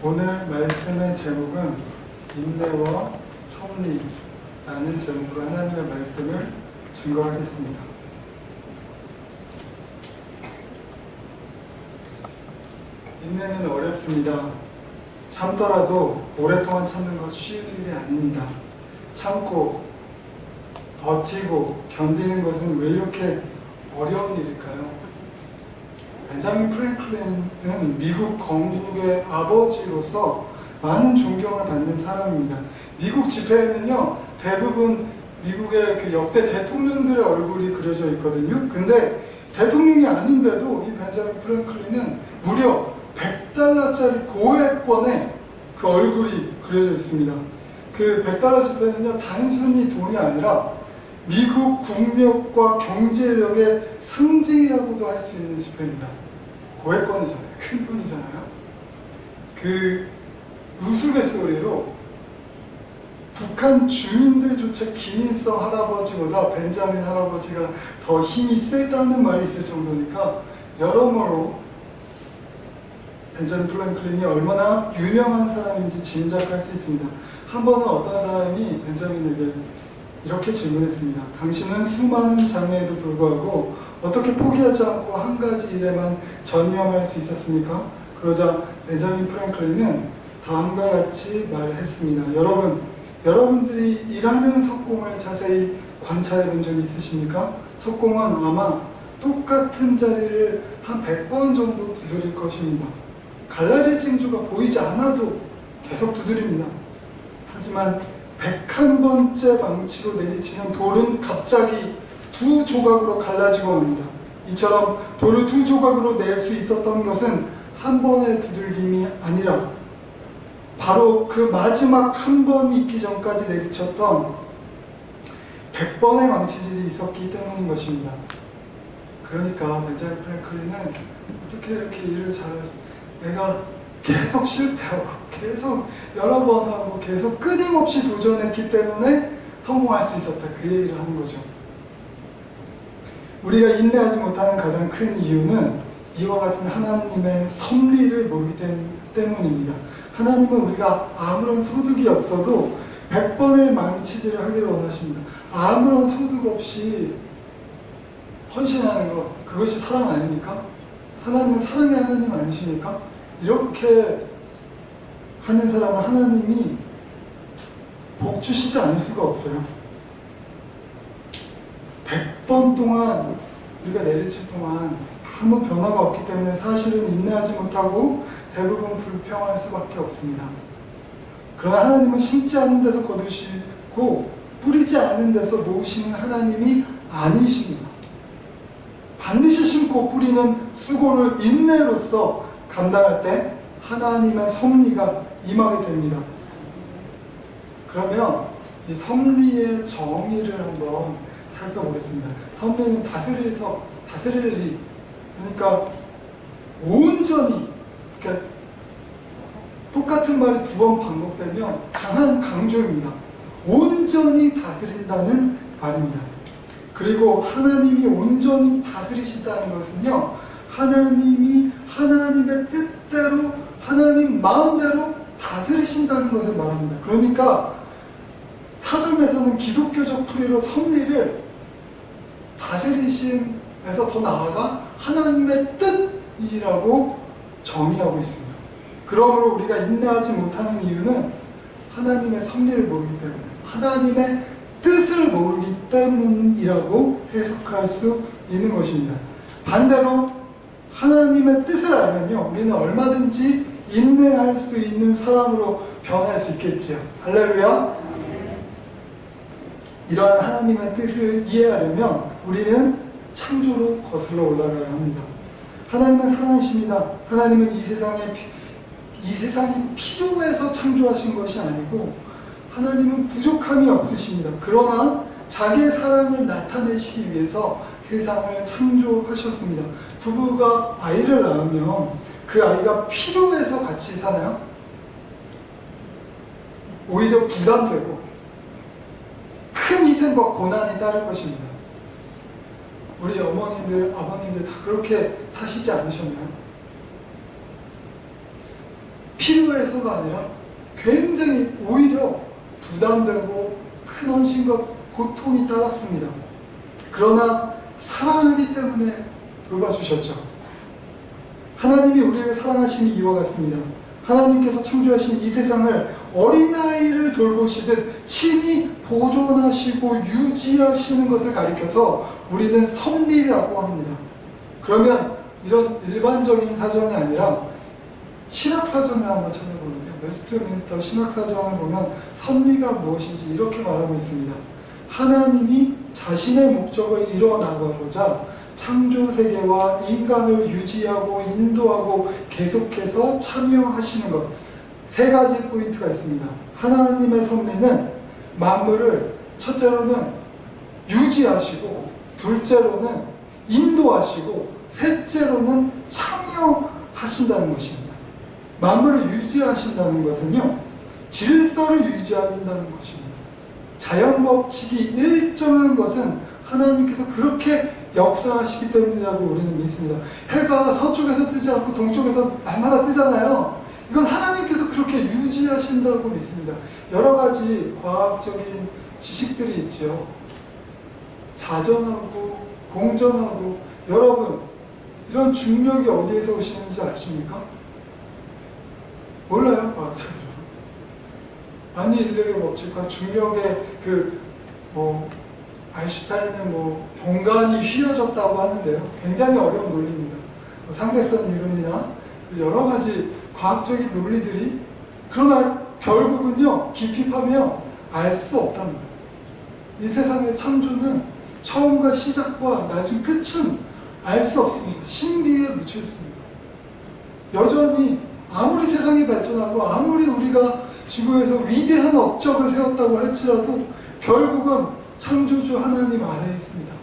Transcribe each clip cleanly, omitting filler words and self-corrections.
오늘 말씀의 제목은 인내와 섭리라는 제목으로 하나님의 말씀을 증거하겠습니다. 인내는 어렵습니다. 참더라도 오랫동안 참는 것 쉬운 일이 아닙니다. 참고 버티고 견디는 것은 왜 이렇게 어려운 일일까요? 벤자민 프랭클린은 미국 건국의 아버지로서 많은 존경을 받는 사람입니다. 미국 지폐에는요, 대부분 미국의 그 역대 대통령들의 얼굴이 그려져 있거든요. 근데 대통령이 아닌데도 이 벤자민 프랭클린은 무려 $100짜리 고액권에 그 얼굴이 그려져 있습니다. 그 $100 지폐는요, 단순히 돈이 아니라 미국 국력과 경제력의 상징이라고도 할 수 있는 지폐입니다. 고액권이잖아요. 큰 돈이잖아요. 그 우스갯소리로 북한 주민들조차 김일성 할아버지보다 벤자민 할아버지가 더 힘이 세다는 말이 있을 정도니까 여러모로 벤자민 프랭클린이 얼마나 유명한 사람인지 짐작할 수 있습니다. 한 번은 어떤 사람이 벤자민에게 이렇게 질문했습니다. 당신은 수많은 장애에도 불구하고 어떻게 포기하지 않고 한 가지 일에만 전념할 수 있었습니까? 그러자 벤자민 프랭클린은 다음과 같이 말했습니다. 여러분들이 일하는 석공을 자세히 관찰해 본 적이 있으십니까? 석공은 아마 똑같은 자리를 한 100번 정도 두드릴 것입니다. 갈라질 징조가 보이지 않아도 계속 두드립니다. 하지만 101번째 망치로 내리치는 돌은 갑자기 두 조각으로 갈라지고 맙니다. 이처럼 돌을 두 조각으로 낼 수 있었던 것은 한 번의 두들김이 아니라 바로 그 마지막 한 번이 있기 전까지 내리쳤던 100번의 망치질이 있었기 때문인 것입니다. 그러니까 벤자민 프랭클린은 어떻게 이렇게 일을 잘하지? 내가 계속 실패하고 계속 여러 번 하고 계속 끊임없이 도전했기 때문에 성공할 수 있었다. 그 얘기를 하는 거죠. 우리가 인내하지 못하는 가장 큰 이유는 이와 같은 하나님의 섭리를 모르기 때문입니다. 하나님은 우리가 아무런 소득이 없어도 100번의 망치질을 하기를 원하십니다. 아무런 소득 없이 헌신하는 것, 그것이 사랑 아닙니까? 하나님은 사랑의 하나님 아니십니까? 이렇게 하는 사람을 하나님이 복 주시지 않을 수가 없어요. 100번 동안 우리가 내리칠 동안 아무 변화가 없기 때문에 사실은 인내하지 못하고 대부분 불평할 수밖에 없습니다. 그러나 하나님은 심지 않은 데서 거두시고 뿌리지 않은 데서 모으시는 하나님이 아니십니다. 반드시 심고 뿌리는 수고를 인내로써 감당할 때 하나님의 섭리가 임하게 됩니다. 그러면 이 섭리의 정의를 한번 살펴보겠습니다. 섭리는 다스릴 리, 그러니까 온전히, 그러니까 똑같은 말이 두 번 반복되면 강한 강조입니다. 온전히 다스린다는 말입니다. 그리고 하나님이 온전히 다스리신다는 것은요, 하나님이 하나님의 뜻대로 하나님 마음대로 다스리신다는 것을 말합니다. 그러니까 사전에서는 기독교적 풀이로 섭리를 다스리심에서 더 나아가 하나님의 뜻이라고 정의하고 있습니다. 그러므로 우리가 인내하지 못하는 이유는 하나님의 섭리를 모르기 때문에, 하나님의 뜻을 모르기 때문이라고 해석할 수 있는 것입니다. 반대로 하나님의 뜻을 알면요, 우리는 얼마든지 인내할 수 있는 사람으로 변할 수 있겠지요. 할렐루야. 이러한 하나님의 뜻을 이해하려면 우리는 창조로 거슬러 올라가야 합니다. 하나님은 사랑이십니다. 하나님은 이 세상이 필요해서 창조하신 것이 아니고 하나님은 부족함이 없으십니다. 그러나 자기의 사랑을 나타내시기 위해서 세상을 창조하셨습니다. 부부가 아이를 낳으면 그 아이가 필요해서 같이 사나요? 오히려 부담되고 큰 희생과 고난이 따를 것입니다. 우리 어머님들, 아버님들 다 그렇게 사시지 않으셨나요? 필요해서가 아니라 굉장히 오히려 부담되고 큰 헌신과 고통이 따랐습니다. 그러나 사랑하기 때문에 돌봐주셨죠. 하나님이 우리를 사랑하시니 이와 같습니다. 하나님께서 창조하신 이 세상을 어린아이를 돌보시듯 친히 보존하시고 유지하시는 것을 가리켜서 우리는 섭리라고 합니다. 그러면 이런 일반적인 사전이 아니라 신학사전을 한번 찾아보는데요. 웨스트민스터 신학사전을 보면 섭리가 무엇인지 이렇게 말하고 있습니다. 하나님이 자신의 목적을 이뤄나가고자 창조세계와 인간을 유지하고 인도하고 계속해서 참여하시는 것. 세 가지 포인트가 있습니다. 하나님의 섭리는 만물을 첫째로는 유지하시고, 둘째로는 인도하시고, 셋째로는 참여하신다는 것입니다. 만물을 유지하신다는 것은요, 질서를 유지한다는 것입니다. 자연 법칙이 일정한 것은 하나님께서 그렇게 역사하시기 때문이라고 우리는 믿습니다. 해가 서쪽에서 뜨지 않고 동쪽에서 날마다 뜨잖아요. 이건 하나님께서 그렇게 유지하신다고 믿습니다. 여러 가지 과학적인 지식들이 있지요. 자전하고 공전하고, 여러분 이런 중력이 어디에서 오시는지 아십니까? 몰라요, 과학자들도. 반인력의 법칙과 중력의 아인슈타인은 공간이 휘어졌다고 하는데요. 굉장히 어려운 논리입니다. 상대성 이론이나 여러 가지 과학적인 논리들이, 그러나 결국은요, 깊이 파면 알 수 없답니다. 이 세상의 창조는 처음과 시작과 나중 끝은 알 수 없습니다. 신비에 묻혀 있습니다. 여전히 아무리 세상이 발전하고 아무리 우리가 지구에서 위대한 업적을 세웠다고 할지라도 결국은 창조주 하나님 아래에 있습니다.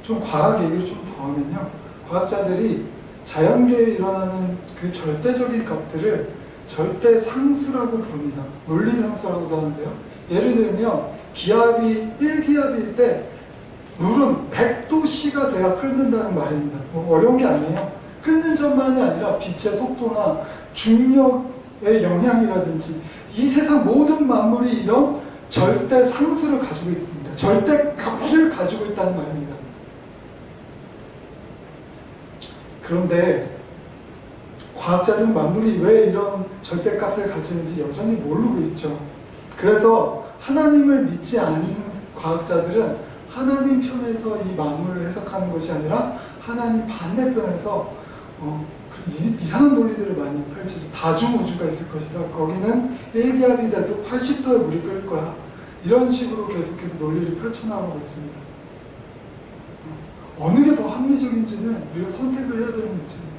좀 과학 얘기를 좀 더 하면요, 과학자들이 자연계에 일어나는 그 절대적인 값들을 절대 상수라고 부릅니다. 물리 상수라고도 하는데요. 예를 들면 기압이 1기압일 때 물은 100도씨가 돼야 끓는다는 말입니다. 어려운 게 아니에요. 끓는 점만이 아니라 빛의 속도나 중력의 영향이라든지 이 세상 모든 만물이 이런 절대 상수를 가지고 있습니다. 절대 값을 가지고 있다는 말입니다. 그런데 과학자들은 만물이 왜 이런 절대값을 가지는지 여전히 모르고 있죠. 그래서 하나님을 믿지 않는 과학자들은 하나님 편에서 이 만물을 해석하는 것이 아니라 하나님 반대편에서 이상한 논리들을 많이 펼치죠. 다중우주가 있을 것이다. 거기는 1기압이 돼도 80도에 물이 끓을 거야. 이런 식으로 계속해서 논리를 펼쳐나가고 있습니다. 어느 게 더 합리적인지는 우리가 선택을 해야 되는 문제입니다.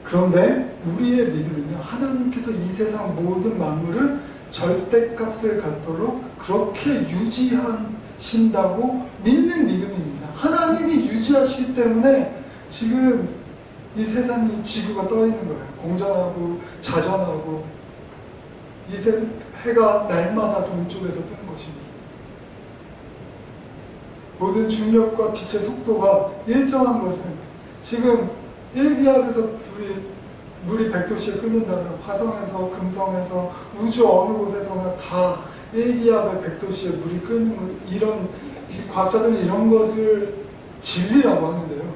그런데 우리의 믿음은요, 하나님께서 이 세상 모든 만물을 절대값을 갖도록 그렇게 유지하신다고 믿는 믿음입니다. 하나님이 유지하시기 때문에 지금 이 세상이, 지구가 떠 있는 거예요. 공전하고 자전하고 이 해가 날마다 동쪽에서 뜨는 것입니다. 모든 중력과 빛의 속도가 일정한 것은 지금 1기압에서 물이 100도씨에 끓는다면 화성에서, 금성에서, 우주 어느 곳에서나 다 1기압에 100도씨에 물이 끓는 것, 이 과학자들은 이런 것을 진리라고 하는데요.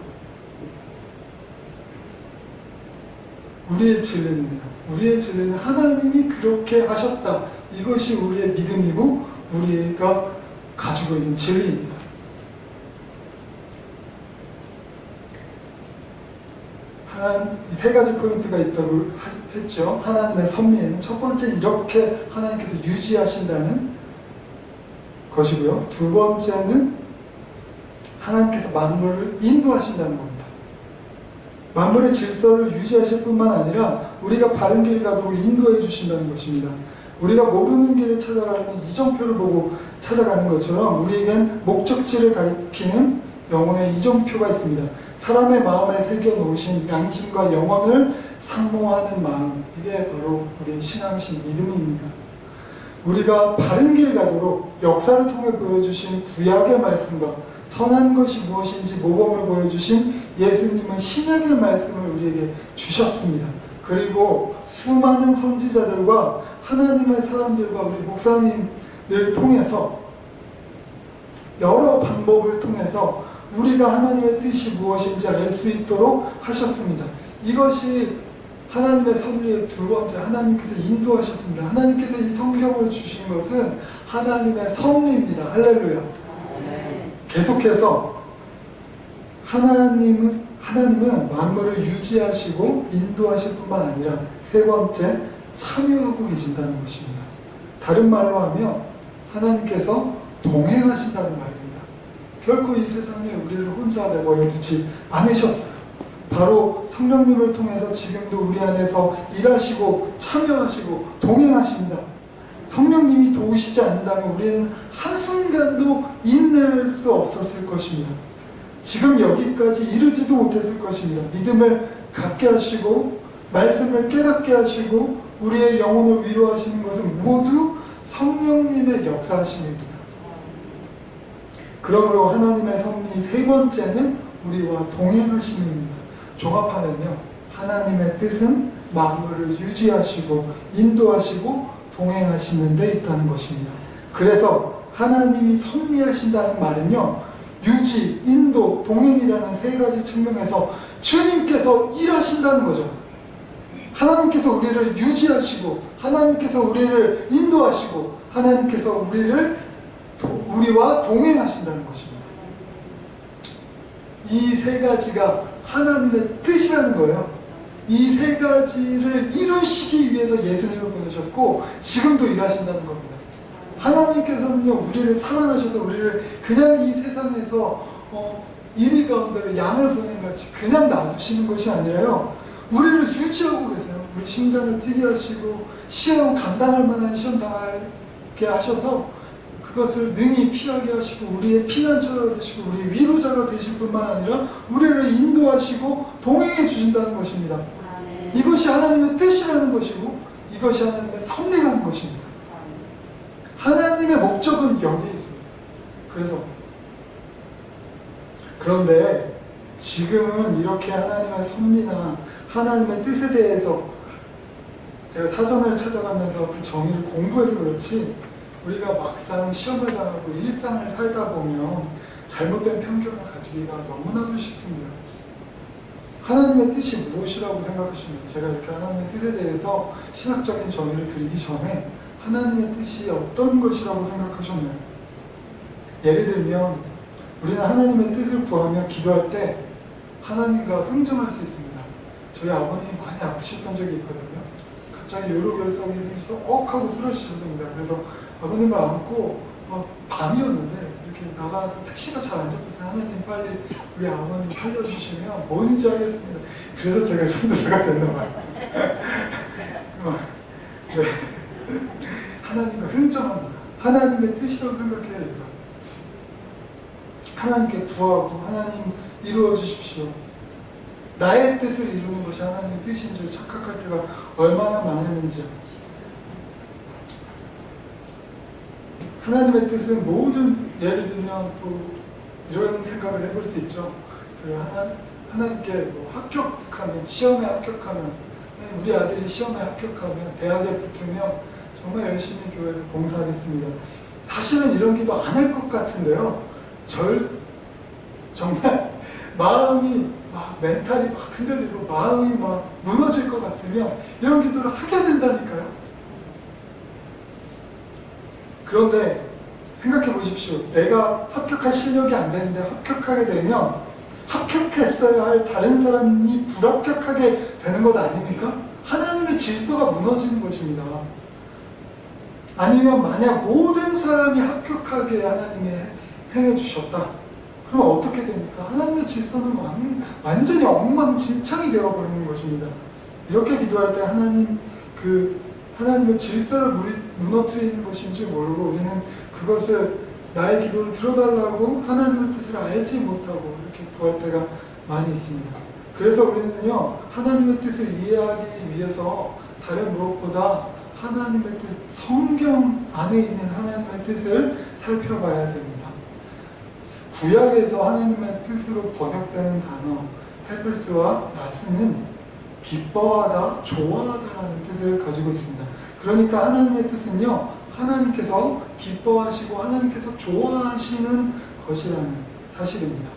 우리의 진리는 하나님이 그렇게 하셨다. 이것이 우리의 믿음이고 우리가 가지고 있는 진리입니다. 이 세 가지 포인트가 있다고 했죠. 하나님의 섭리에는 첫 번째, 이렇게 하나님께서 유지하신다는 것이고요. 두 번째는 하나님께서 만물을 인도하신다는 겁니다. 만물의 질서를 유지하실 뿐만 아니라 우리가 바른 길 가도록 인도해 주신다는 것입니다. 우리가 모르는 길을 찾아가려면 이정표를 보고 찾아가는 것처럼 우리에겐 목적지를 가리키는 영혼의 이정표가 있습니다. 사람의 마음에 새겨놓으신 양심과 영혼을 사모하는 마음, 이게 바로 우리의 신앙심, 믿음입니다. 우리가 바른 길 가도록 역사를 통해 보여주신 구약의 말씀과 선한 것이 무엇인지 모범을 보여주신 예수님은 신약의 말씀을 우리에게 주셨습니다. 그리고 수많은 선지자들과 하나님의 사람들과 우리 목사님들을 통해서 여러 방법을 통해서 우리가 하나님의 뜻이 무엇인지 알 수 있도록 하셨습니다. 이것이 하나님의 섭리의 두 번째, 하나님께서 인도하셨습니다. 하나님께서 이 성경을 주신 것은 하나님의 섭리입니다. 할렐루야. 계속해서 하나님은 만물을 유지하시고 인도하실 뿐만 아니라 세 번째, 참여하고 계신다는 것입니다. 다른 말로 하면 하나님께서 동행하신다는 말입니다. 결코 이 세상에 우리를 혼자 내버려 두지 않으셨어요. 바로 성령님을 통해서 지금도 우리 안에서 일하시고 참여하시고 동행하십니다. 성령님이 도우시지 않는다면 우리는 한순간도 인내할 수 없었을 것입니다. 지금 여기까지 이르지도 못했을 것입니다. 믿음을 갖게 하시고 말씀을 깨닫게 하시고 우리의 영혼을 위로하시는 것은 모두 성령님의 역사하심입니다. 그러므로 하나님의 섭리 세 번째는 우리와 동행하심입니다. 종합하면요, 하나님의 뜻은 만물을 유지하시고 인도하시고 동행하시는 데 있다는 것입니다. 그래서 하나님이 섭리하신다는 말은요, 유지, 인도, 동행이라는 세 가지 측면에서 주님께서 일하신다는 거죠. 하나님께서 우리를 유지하시고 하나님께서 우리를 인도하시고 하나님께서 우리와 동행하신다는 것입니다. 이 세 가지가 하나님의 뜻이라는 거예요. 이 세 가지를 이루시기 위해서 예수님을 보내셨고 지금도 일하신다는 겁니다. 하나님께서는요, 우리를 사랑하셔서 우리를 그냥 이 세상에서 이리 가운데로 양을 보낸 같이 그냥 놔두시는 것이 아니라요, 우리를 유지하고 계세요. 우리 심장을 뛰게 하시고 시험 감당할 만한 시험 당하게 하셔서 그것을 능히 피하게 하시고 우리의 피난처가 되시고 우리의 위로자가 되실 뿐만 아니라 우리를 인도하시고 동행해 주신다는 것입니다. 이것이 하나님의 뜻이라는 것이고 이것이 하나님의 섭리라는 것입니다. 하나님의 목적은 여기에 있습니다. 그런데 지금은 이렇게 하나님의 섭리나 하나님의 뜻에 대해서 제가 사전을 찾아가면서 그 정의를 공부해서 그렇지, 우리가 막상 시험을 당하고 일상을 살다 보면 잘못된 편견을 가지기가 너무나도 쉽습니다. 하나님의 뜻이 무엇이라고 생각하시면, 제가 이렇게 하나님의 뜻에 대해서 신학적인 정의를 드리기 전에 하나님의 뜻이 어떤 것이라고 생각하셨나요? 예를 들면 우리는 하나님의 뜻을 구하며 기도할 때 하나님과 흥정할 수 있습니다. 저희 아버님이 많이 아프셨던 적이 있거든요. 갑자기 요로결석이 생기셔서 하고 쓰러지셨습니다. 그래서 아버님을 안고 밤이었는데 이렇게 나가서 택시가 잘 안 잡혔어요. 하나님 빨리 우리 아버님 살려주시면 뭐든지 하겠습니다. 그래서 제가 전도사가 됐나 봐요. 네. 하나님과 흥정합니다. 하나님의 뜻이라고 생각해야 됩니다. 하나님께 구하고 하나님 이루어 주십시오. 나의 뜻을 이루는 것이 하나님의 뜻인 줄 착각할 때가 얼마나 많았는지요. 하나님의 뜻은 모든, 예를 들면 또 이런 생각을 해볼 수 있죠. 하나님께 합격하면, 시험에 합격하면, 우리 아들이 시험에 합격하면, 대학에 붙으면 정말 열심히 교회에서 봉사하겠습니다. 사실은 이런 기도 안 할 것 같은데요. 정말 마음이 멘탈이 흔들리고 마음이 무너질 것 같으면 이런 기도를 하게 된다니까요. 그런데 생각해 보십시오. 내가 합격할 실력이 안 되는데 합격하게 되면 합격했어야 할 다른 사람이 불합격하게 되는 것 아닙니까? 하나님의 질서가 무너지는 것입니다. 아니면 만약 모든 사람이 합격하게 하나님이 행해 주셨다. 그러면 어떻게 됩니까? 하나님의 질서는 완전히 엉망진창이 되어버리는 것입니다. 이렇게 기도할 때 하나님의 질서를 무너뜨리는 것인 줄 모르고 우리는 그것을 나의 기도를 들어달라고 하나님의 뜻을 알지 못하고 이렇게 구할 때가 많이 있습니다. 그래서 우리는요, 하나님의 뜻을 이해하기 위해서 다른 무엇보다 하나님의 뜻, 성경 안에 있는 하나님의 뜻을 살펴봐야 됩니다. 구약에서 하나님의 뜻으로 번역되는 단어 헤페스와 나스는 기뻐하다, 좋아하다라는 뜻을 가지고 있습니다. 그러니까 하나님의 뜻은요, 하나님께서 기뻐하시고 하나님께서 좋아하시는 것이라는 사실입니다.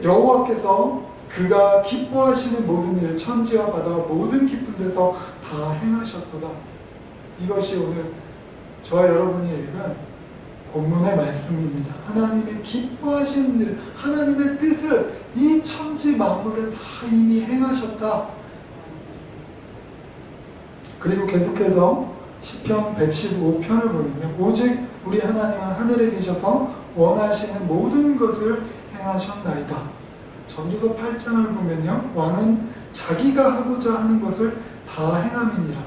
여호와께서 그가 기뻐하시는 모든 일을 천지와 바다 모든 깊은 데서 다 행하셨도다. 이것이 오늘 저와 여러분이 읽은 본문의 말씀입니다. 하나님의 기뻐하시는 일, 하나님의 뜻을 이 천지 만물에 다 이미 행하셨다. 그리고 계속해서 시편 115편을 보면요, 오직 우리 하나님은 하늘에 계셔서 원하시는 모든 것을 행하셨나이다. 전도서 8장을 보면요, 왕은 자기가 하고자 하는 것을 다 행함이니라.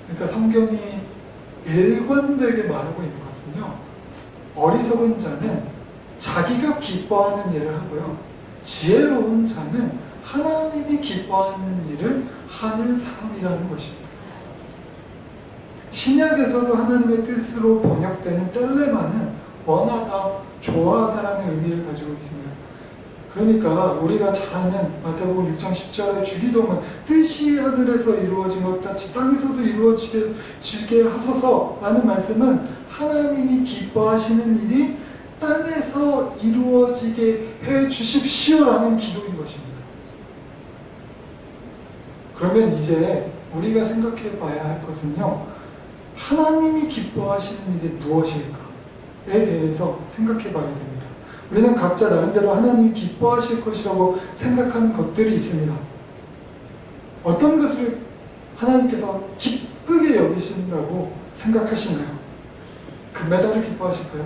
그러니까 성경이 일관되게 말하고 있는 것은요, 어리석은 자는 자기가 기뻐하는 일을 하고요, 지혜로운 자는 하나님이 기뻐하는 일을 하는 사람이라는 것입니다. 신약에서도 하나님의 뜻으로 번역되는 텔레마는 원하다, 좋아하다라는 의미를 가지고 있습니다. 그러니까 우리가 잘 아는 마태복음 6장 10절의 주기도문, 뜻이 하늘에서 이루어진 것 같이 땅에서도 이루어지게 하소서라는 말씀은 하나님이 기뻐하시는 일이 땅에서 이루어지게 해 주십시오라는 기도인 것입니다. 그러면 이제 우리가 생각해 봐야 할 것은요, 하나님이 기뻐하시는 일이 무엇일까에 대해서 생각해 봐야 됩니다. 우리는 각자 나름대로 하나님이 기뻐하실 것이라고 생각하는 것들이 있습니다. 어떤 것을 하나님께서 기쁘게 여기신다고 생각하시나요? 금메달을 기뻐하실까요?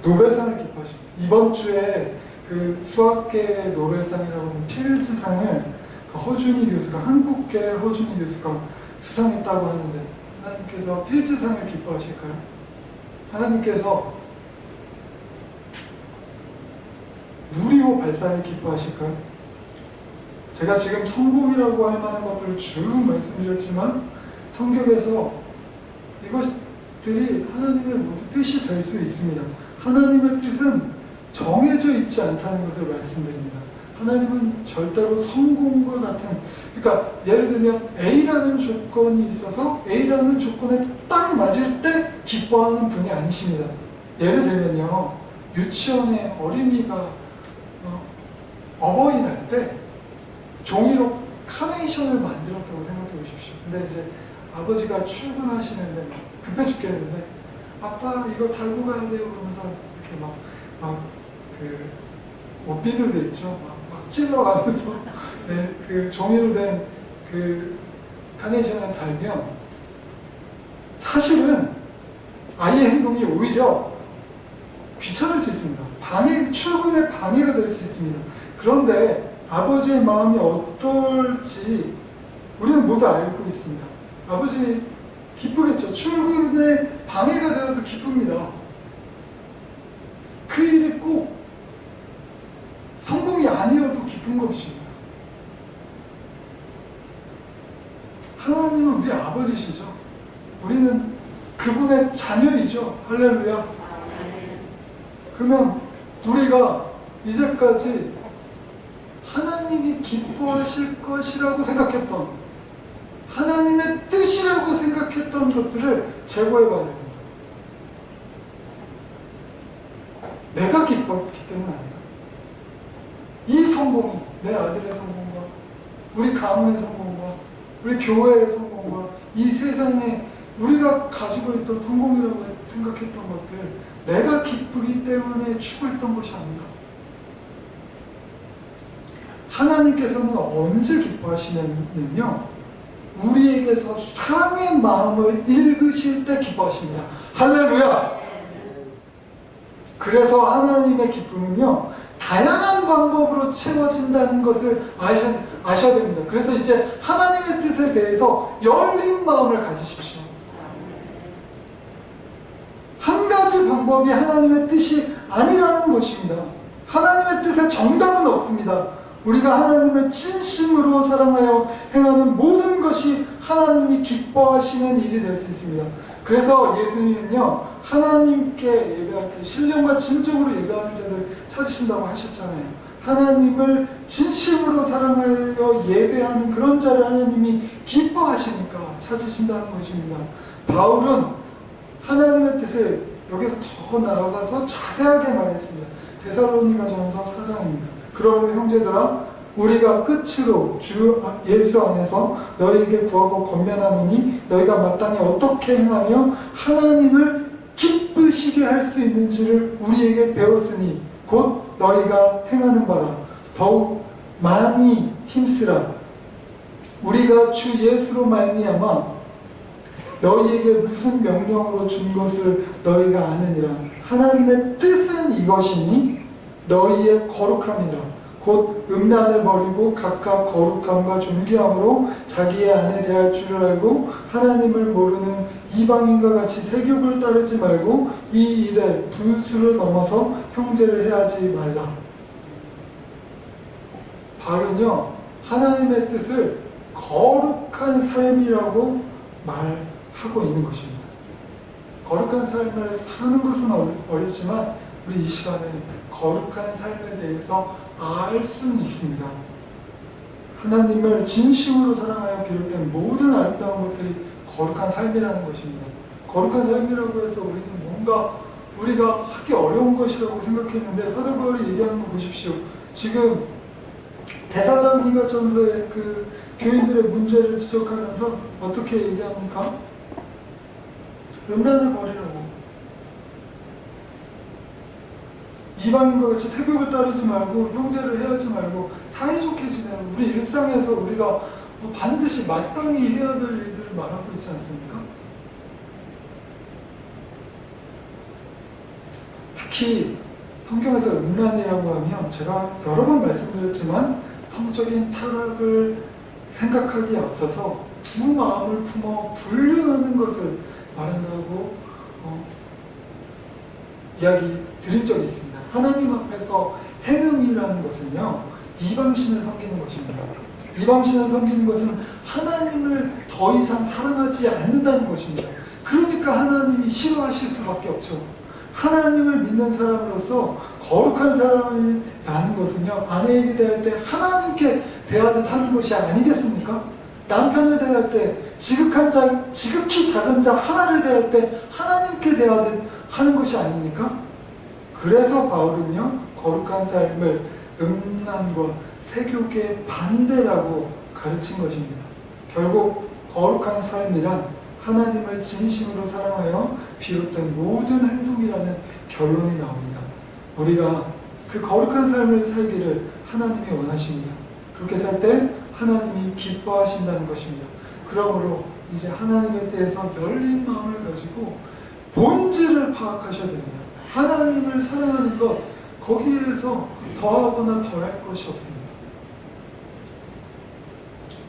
노벨상을 기뻐하실까요? 이번 주에 그 수학계 노벨상이라고 하는 필즈상을 허준희 교수가, 한국계 허준희 교수가 수상했다고 하는데, 하나님께서 필즈상을 기뻐하실까요? 하나님께서 누리호 발사를 기뻐하실까요? 제가 지금 성공이라고 할 만한 것들을 쭉 말씀드렸지만 성경에서 이것들이 하나님의 모두 뜻이 될 수 있습니다. 하나님의 뜻은 정해져 있지 않다는 것을 말씀드립니다. 하나님은 절대로 성공과 같은, 그러니까 예를 들면 A라는 조건이 있어서 A라는 조건에 딱 맞을 때 기뻐하는 분이 아니십니다. 예를 들면요, 유치원에 어린이가 어버이날 때 종이로 카네이션을 만들었다고 생각해 보십시오. 근데 이제 아버지가 출근하시는데 막 급해 죽겠는데, 아빠 이거 달고 가야 돼요 그러면서 이렇게 그 옷비들도 있죠, 막 찔러가면서 네, 그 종이로 된 그 카네이션을 달면 사실은 아이의 행동이 오히려 귀찮을 수 있습니다. 출근에 방해가 될 수 있습니다. 그런데 아버지의 마음이 어떨지 우리는 모두 알고 있습니다. 아버지 기쁘겠죠. 출근에 방해가 되어도 기쁩니다. 그 일이 꼭 성공이 아니어도 기쁜 것입니다. 하나님은 우리 아버지시죠. 우리는 그분의 자녀이죠. 할렐루야. 그러면 우리가 이제까지 하나님이 기뻐하실 것이라고 생각했던, 하나님의 뜻이라고 생각했던 것들을 제거해 봐야 됩니다. 내가 기뻤기 때문 아니다. 이 성공이, 내 아들의 성공과 우리 가문의 성공과 우리 교회의 성공과 이 세상에 우리가 가지고 있던 성공이라고 생각했던 것들, 내가 기쁘기 때문에 추구했던 것이 아닌가? 하나님께서는 언제 기뻐하시냐면요, 우리에게서 사랑의 마음을 읽으실 때 기뻐하십니다. 할렐루야! 그래서 하나님의 기쁨은요, 다양한 방법으로 채워진다는 것을 아셔야 됩니다. 그래서 이제 하나님의 뜻에 대해서 열린 마음을 가지십시오. 한 가지 방법이 하나님의 뜻이 아니라는 것입니다. 하나님의 뜻에 정답은 없습니다. 우리가 하나님을 진심으로 사랑하여 행하는 모든 것이 하나님이 기뻐하시는 일이 될 수 있습니다. 그래서 예수님은요, 하나님께 예배할 때 신령과 진정으로 예배하는 자들 찾으신다고 하셨잖아요. 하나님을 진심으로 사랑하여 예배하는 그런 자를 하나님이 기뻐하시니까 찾으신다는 것입니다. 바울은 하나님의 뜻을 여기서 더 나아가서 자세하게 말했습니다. 데살로니가전서 4장입니다. 그러므로 형제들아 우리가 끝으로 주 예수 안에서 너희에게 구하고 권면하노니 너희가 마땅히 어떻게 행하며 하나님을 기쁘시게 할 수 있는지를 우리에게 배웠으니 곧 너희가 행하는 바라 더욱 많이 힘쓰라. 우리가 주 예수로 말미암아 너희에게 무슨 명령으로 준 것을 너희가 아느니라. 하나님의 뜻은 이것이니 너희의 거룩함이라. 곧 음란을 버리고 각각 거룩함과 존귀함으로 자기의 안에 대할 줄을 알고 하나님을 모르는 이방인과 같이 세욕을 따르지 말고 이 일에 분수를 넘어서 형제를 해하지 말라. 바울은요 하나님의 뜻을 거룩한 삶이라고 말하고 있는 것입니다. 거룩한 삶을 사는 것은 어렵지만 우리 이 시간에 거룩한 삶에 대해서 알 수는 있습니다. 하나님을 진심으로 사랑하여 비롯된 모든 아름다운 것들이 거룩한 삶이라는 것입니다. 거룩한 삶이라고 해서 우리는 뭔가 우리가 하기 어려운 것이라고 생각했는데 사도 바울이 얘기하는 거 보십시오. 지금 데살로니가전서의 그 교인들의 문제를 지적하면서 어떻게 얘기합니까? 음란을 버리라고. 이방인과 같이 세욕을 따르지 말고 형제를 해하지 말고 사이좋게 지내는 우리 일상에서 우리가 반드시 마땅히 해야 될 일들을 말하고 있지 않습니까? 특히 성경에서 음란이라고 하면 제가 여러 번 말씀드렸지만 성적인 타락을 생각하기에 앞서서 두 마음을 품어 불륜하는 것을 말한다고 이야기 드린 적이 있습니다. 하나님 앞에서 행음이라는 것은요 이방신을 섬기는 것입니다. 이방신을 섬기는 것은 하나님을 더 이상 사랑하지 않는다는 것입니다. 그러니까 하나님이 싫어하실 수밖에 없죠. 하나님을 믿는 사람으로서 거룩한 사람이라는 것은요 아내에게 대할 때 하나님께 대하듯 하는 것이 아니겠습니까? 남편을 대할 때 지극히 작은 자 하나를 대할 때 하나님께 대하듯 하는 것이 아닙니까? 그래서 바울은요 거룩한 삶을 음란과 세욕의 반대라고 가르친 것입니다. 결국 거룩한 삶이란 하나님을 진심으로 사랑하여 비롯된 모든 행동이라는 결론이 나옵니다. 우리가 그 거룩한 삶을 살기를 하나님이 원하십니다. 그렇게 살 때 하나님이 기뻐하신다는 것입니다. 그러므로 이제 하나님에 대해서 열린 마음을 가지고 본질을 파악하셔야 됩니다. 하나님을 사랑하는 것 거기에서 더하거나 덜할 것이 없습니다.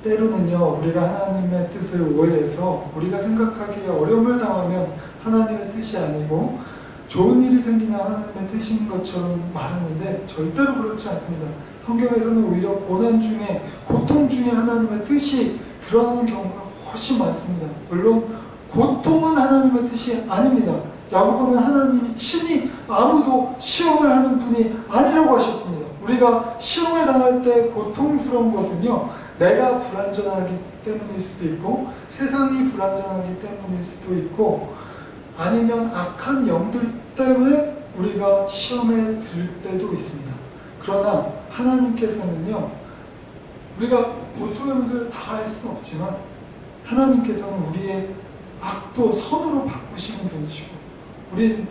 때로는요 우리가 하나님의 뜻을 오해해서 우리가 생각하기에 어려움을 당하면 하나님의 뜻이 아니고 좋은 일이 생기면 하나님의 뜻인 것처럼 말하는데 절대로 그렇지 않습니다. 성경에서는 오히려 고난 중에 고통 중에 하나님의 뜻이 드러나는 경우가 훨씬 많습니다. 물론 고통은 하나님의 뜻이 아닙니다. 야고보는 하나님이 친히 아무도 시험을 하는 분이 아니라고 하셨습니다. 우리가 시험을 당할 때 고통스러운 것은요 내가 불완전하기 때문일 수도 있고 세상이 불완전하기 때문일 수도 있고 아니면 악한 영들 때문에 우리가 시험에 들 때도 있습니다. 그러나 하나님께서는요 우리가 고통의 문제를 다 알 수는 없지만 하나님께서는 우리의 악도 선으로 바꾸시는 분이시고 우리의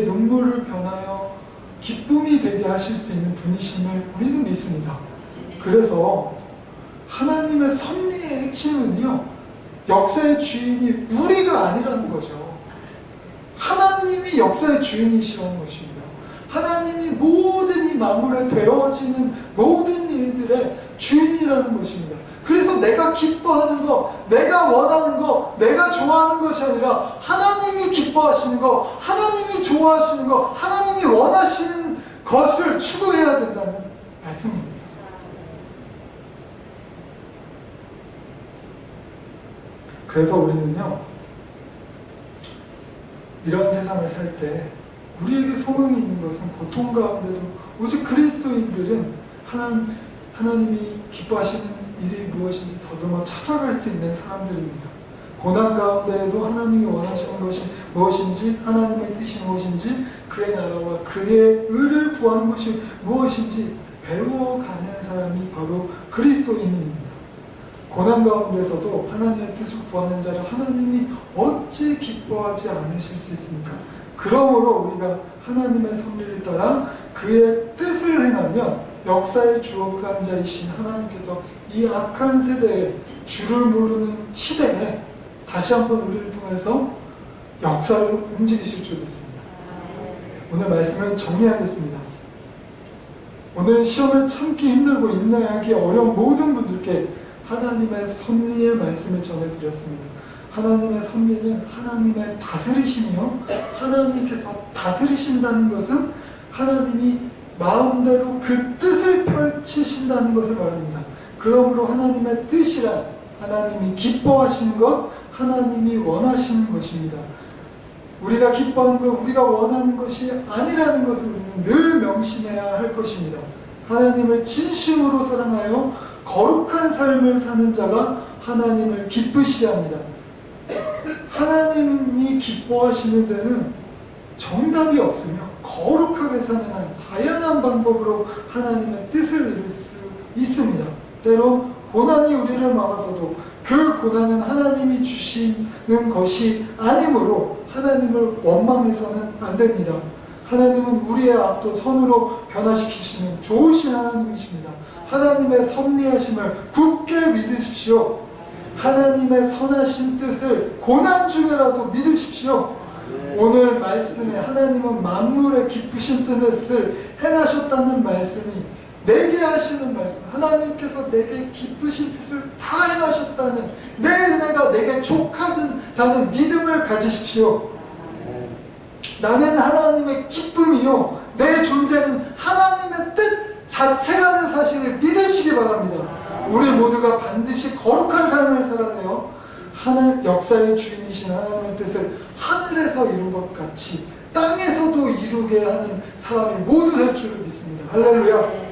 눈물을 변하여 기쁨이 되게 하실 수 있는 분이심을 우리는 믿습니다. 그래서 하나님의 섭리의 핵심은요 역사의 주인이 우리가 아니라는 거죠. 하나님이 역사의 주인이시라는 것입니다. 하나님이 모든 이 만물에 되어지는 모든 일들의 주인이라는 것입니다. 그래서 내가 기뻐하는 거, 내가 원하는 거, 내가 좋아하는 것이 아니라 하나님이 기뻐하시는 거, 하나님이 좋아하시는 거, 하나님이 원하시는 것을 추구해야 된다는 말씀입니다. 그래서 우리는요 이런 세상을 살 때 우리에게 소망이 있는 것은 고통 가운데도 오직 그리스도인들은 하나님이 기뻐하시는 일이 무엇인지 더듬어 찾아갈 수 있는 사람들입니다. 고난 가운데에도 하나님이 원하시는 것이 무엇인지, 하나님의 뜻이 무엇인지, 그의 나라와 그의 의를 구하는 것이 무엇인지 배워가는 사람이 바로 그리스도인입니다. 고난 가운데서도 하나님의 뜻을 구하는 자를 하나님이 어찌 기뻐하지 않으실 수 있습니까? 그러므로 우리가 하나님의 섭리를 따라 그의 뜻을 행하면 역사의 주역관자이신 하나님께서 이 악한 세대에 주를 모르는 시대에 다시 한번 우리를 통해서 역사를 움직이실 줄 믿습니다. 오늘 말씀을 정리하겠습니다. 오늘은 시험을 참기 힘들고 인내하기 어려운 모든 분들께 하나님의 섭리의 말씀을 전해드렸습니다. 하나님의 섭리는 하나님의 다스리심이요, 하나님께서 다스리신다는 것은 하나님이 마음대로 그 뜻을 펼치신다는 것을 말합니다. 그러므로 하나님의 뜻이란 하나님이 기뻐하시는 것, 하나님이 원하시는 것입니다. 우리가 기뻐하는 것, 우리가 원하는 것이 아니라는 것을 우리는 늘 명심해야 할 것입니다. 하나님을 진심으로 사랑하여 거룩한 삶을 사는 자가 하나님을 기쁘시게 합니다. 하나님이 기뻐하시는 데는 정답이 없으며 거룩하게 사는 한 다양한 방법으로 하나님의 뜻을 이룰 수 있습니다. 때로 고난이 우리를 막아서도 그 고난은 하나님이 주시는 것이 아니므로 하나님을 원망해서는 안 됩니다. 하나님은 우리의 악도 선으로 변화시키시는 좋으신 하나님이십니다. 하나님의 섭리하심을 굳게 믿으십시오. 하나님의 선하신 뜻을 고난 중에라도 믿으십시오. 오늘 말씀에 하나님은 만물의 기쁘신 뜻을 행하셨다는 말씀이 내게 하시는 말씀, 하나님께서 내게 기쁘신 뜻을 다 행하셨다는 내 은혜가 내게 족하다는 믿음을 가지십시오. 나는 하나님의 기쁨이요, 내 존재는 하나님의 뜻 자체라는 사실을 믿으시기 바랍니다. 우리 모두가 반드시 거룩한 삶을 살아내어 역사의 주인이신 하나님의 뜻을 하늘에서 이룬 것 같이 땅에서도 이루게 하는 사람이 모두 될 줄을 믿습니다. 할렐루야.